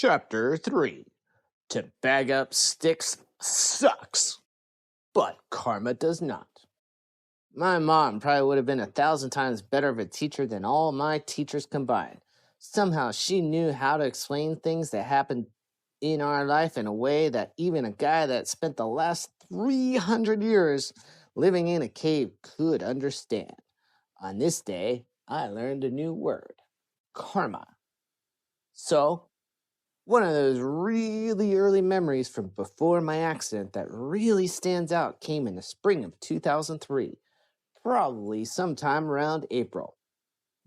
Chapter 3. To bag up sticks sucks, but karma does not. My mom probably would have been 1,000 times better of a teacher than all my teachers combined. Somehow she knew how to explain things that happened in our life in a way that even a guy that spent the last 300 years living in a cave could understand. On this day, I learned a new word: karma. So, one of those really early memories from before my accident that really stands out came in the spring of 2003, probably sometime around April.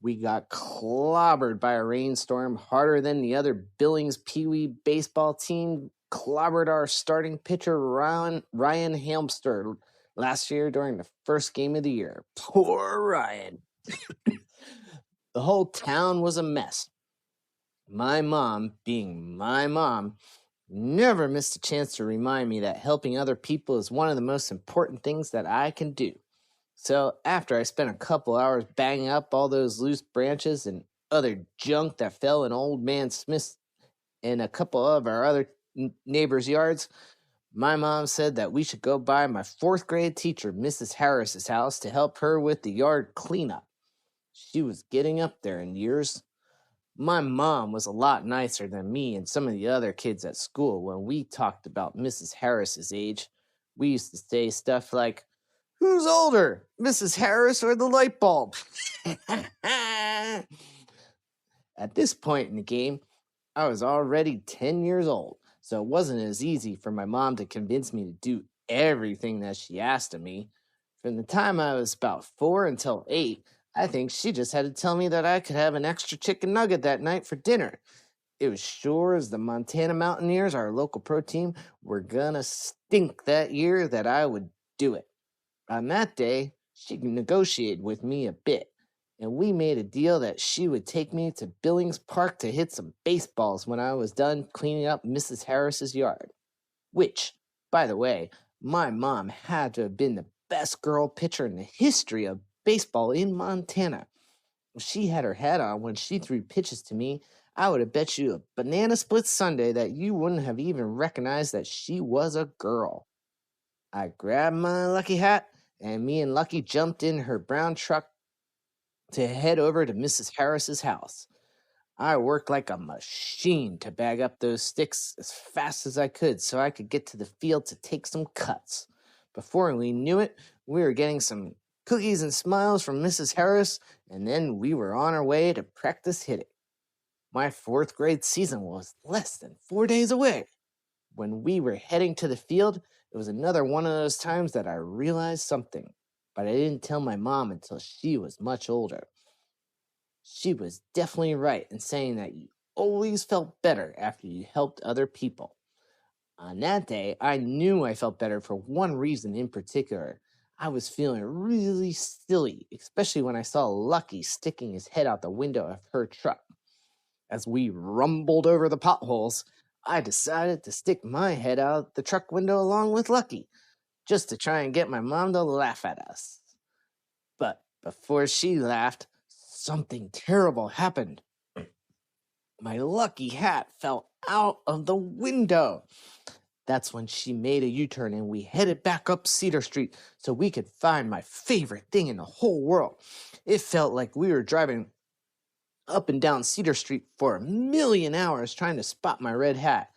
We got clobbered by a rainstorm harder than the other Billings Pee Wee baseball team clobbered our starting pitcher Ryan Hamster last year during the first game of the year. Poor Ryan. The whole town was a mess. My mom, being my mom, never missed a chance to remind me that helping other people is one of the most important things that I can do. So after I spent a couple hours banging up all those loose branches and other junk that fell in old man Smith's and a couple of our other neighbors' yards, my mom said that we should go by my fourth grade teacher, Mrs. Harris's house, to help her with the yard cleanup. She was getting up there in years. My mom was a lot nicer than me and some of the other kids at school when we talked about Mrs. Harris's age. We used to say stuff like, "Who's older, Mrs. Harris or the light bulb?" At this point in the game, I was already 10 years old, so it wasn't as easy for my mom to convince me to do everything that she asked of me. From the time I was about 4 until 8, I think she just had to tell me that I could have an extra chicken nugget that night for dinner. It was sure as the Montana Mountaineers, our local pro team, were gonna stink that year that I would do it. On that day, she negotiated with me a bit, and we made a deal that she would take me to Billings Park to hit some baseballs when I was done cleaning up Mrs. Harris's yard. Which, by the way, my mom had to have been the best girl pitcher in the history of baseball in Montana. If she had her hat on when she threw pitches to me, I would have bet you a banana split sundae that you wouldn't have even recognized that she was a girl. I grabbed my Lucky hat, and me and Lucky jumped in her brown truck to head over to Mrs. Harris's house. I worked like a machine to bag up those sticks as fast as I could so I could get to the field to take some cuts. Before we knew it, we were getting some cookies and smiles from Mrs. Harris, and then we were on our way to practice hitting. My fourth grade season was less than 4 days away. When we were heading to the field, it was another one of those times that I realized something, but I didn't tell my mom until she was much older. She was definitely right in saying that you always felt better after you helped other people. On that day, I knew I felt better for one reason in particular. I was feeling really silly, especially when I saw Lucky sticking his head out the window of her truck. As we rumbled over the potholes, I decided to stick my head out the truck window along with Lucky, just to try and get my mom to laugh at us. But before she laughed, something terrible happened. My Lucky hat fell out of the window. That's when she made a U-turn and we headed back up Cedar Street so we could find my favorite thing in the whole world. It felt like we were driving up and down Cedar Street for 1,000,000 hours trying to spot my red hat.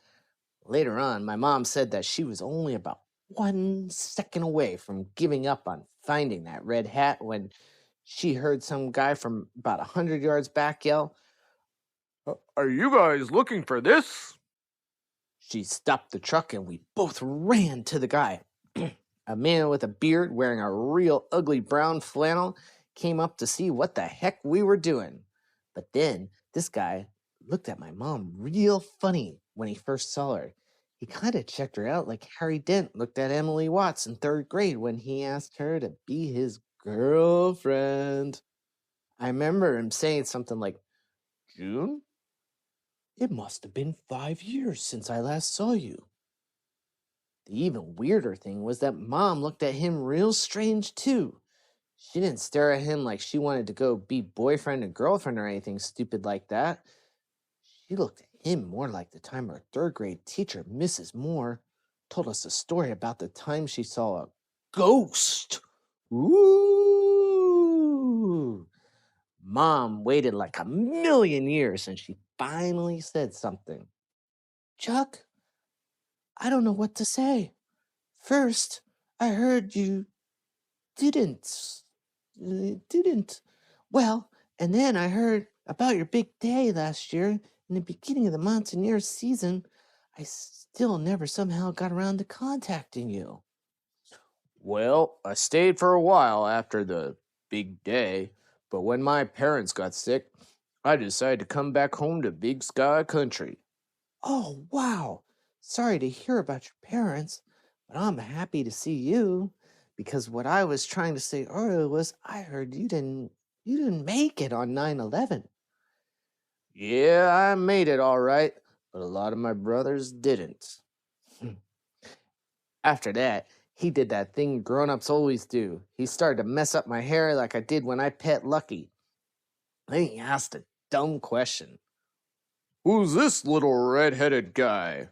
Later on, my mom said that she was only about 1 second away from giving up on finding that red hat when she heard some guy from about 100 yards back yell, "Are you guys looking for this?" She stopped the truck and we both ran to the guy. A man with a beard wearing a real ugly brown flannel came up to see what the heck we were doing. But then this guy looked at my mom real funny when he first saw her. He kind of checked her out like Harry Dent looked at Emily Watts in third grade when he asked her to be his girlfriend. I remember him saying something like, "June, it must have been 5 years since I last saw you." The even weirder thing was that Mom looked at him real strange too. She didn't stare at him like she wanted to go be boyfriend and girlfriend or anything stupid like that. She looked at him more like the time our third grade teacher, Mrs. Moore, told us a story about the time she saw a ghost. Ooh. Mom waited like a million years and she finally said something. Chuck, I don't know what to say. First, I heard you didn't. Didn't. Well, and then I heard about your big day last year in the beginning of the Mountaineer season. I still never somehow got around to contacting you. Well, I stayed for a while after the big day, but when my parents got sick, I decided to come back home to Big Sky Country. Oh, wow. Sorry to hear about your parents, but I'm happy to see you because what I was trying to say earlier was I heard you didn't make it on 9/11. Yeah, I made it all right, but a lot of my brothers didn't. After that, he did that thing grown-ups always do. He started to mess up my hair like I did when I pet Lucky. Then he asked a dumb question. Who's this little red-headed guy?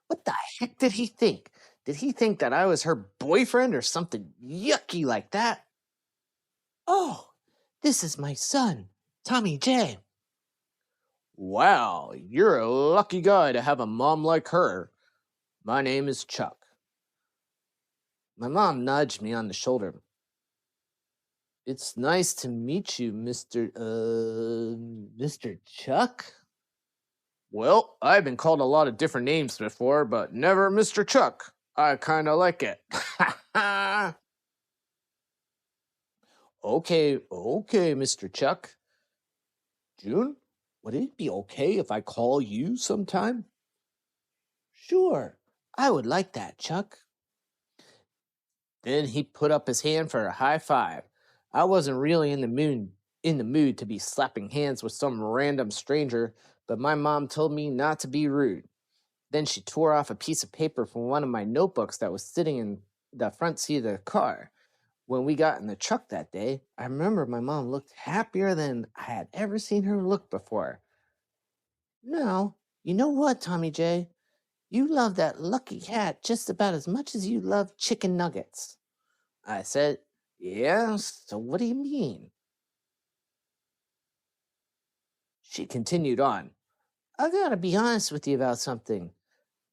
What the heck did he think? Did he think that I was her boyfriend or something yucky like that? Oh, this is my son, Tommy J. Wow, you're a lucky guy to have a mom like her. My name is Chuck. My mom nudged me on the shoulder. It's nice to meet you, Mr. Chuck. Well, I've been called a lot of different names before, but never Mr. Chuck. I kind of like it. Okay, Mr. Chuck. June, would it be okay if I call you sometime? Sure, I would like that, Chuck. Then he put up his hand for a high five. I wasn't really in the mood to be slapping hands with some random stranger, but my mom told me not to be rude. Then she tore off a piece of paper from one of my notebooks that was sitting in the front seat of the car. When we got in the truck that day, I remember my mom looked happier than I had ever seen her look before. Now, you know what, Tommy J? You love that lucky hat just about as much as you love chicken nuggets. I said, yeah, so what do you mean? She continued on. I gotta be honest with you about something.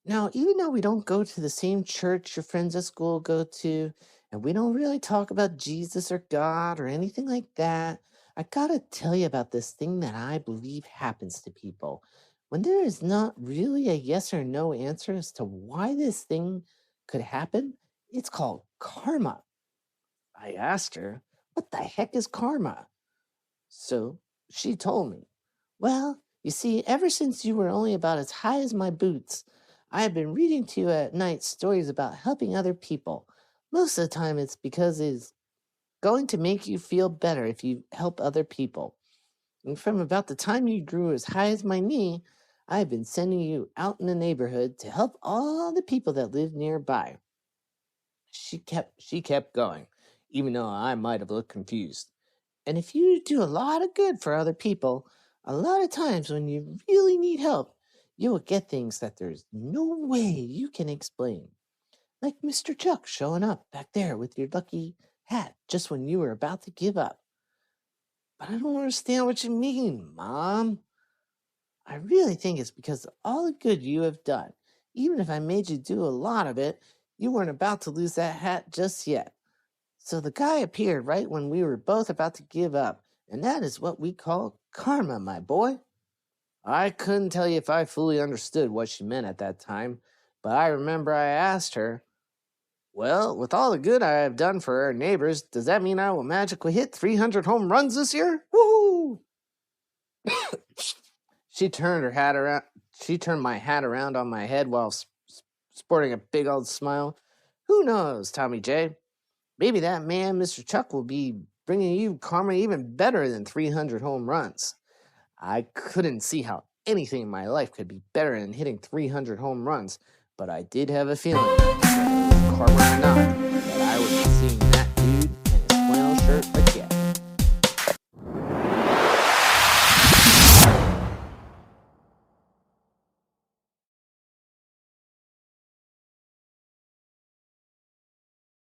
Now, even though we don't go to the same church your friends at school go to, and we don't really talk about Jesus or God or anything like that, I gotta tell you about this thing that I believe happens to people. When there is not really a yes or no answer as to why this thing could happen, it's called karma. I asked her, what the heck is karma? So she told me, well, you see, ever since you were only about as high as my boots, I have been reading to you at night stories about helping other people. Most of the time, it's because it's going to make you feel better if you help other people. And from about the time you grew as high as my knee, I have been sending you out in the neighborhood to help all the people that live nearby. She kept going, even though I might have looked confused. And if you do a lot of good for other people, a lot of times when you really need help, you will get things that there's no way you can explain. Like Mr. Chuck showing up back there with your lucky hat just when you were about to give up. But I don't understand what you mean, Mom. I really think it's because of all the good you have done. Even if I made you do a lot of it, you weren't about to lose that hat just yet. So the guy appeared right when we were both about to give up, and that is what we call karma, my boy. I couldn't tell you if I fully understood what she meant at that time, but I remember I asked her, well, with all the good I have done for our neighbors, does that mean I will magically hit 300 home runs this year? Woo! She turned her hat around. She turned my hat around on my head while sporting a big old smile. Who knows, Tommy J? Maybe that man, Mr. Chuck, will be bringing you karma even better than 300 home runs. I couldn't see how anything in my life could be better than hitting 300 home runs, but I did have a feeling, whether it was karma or not,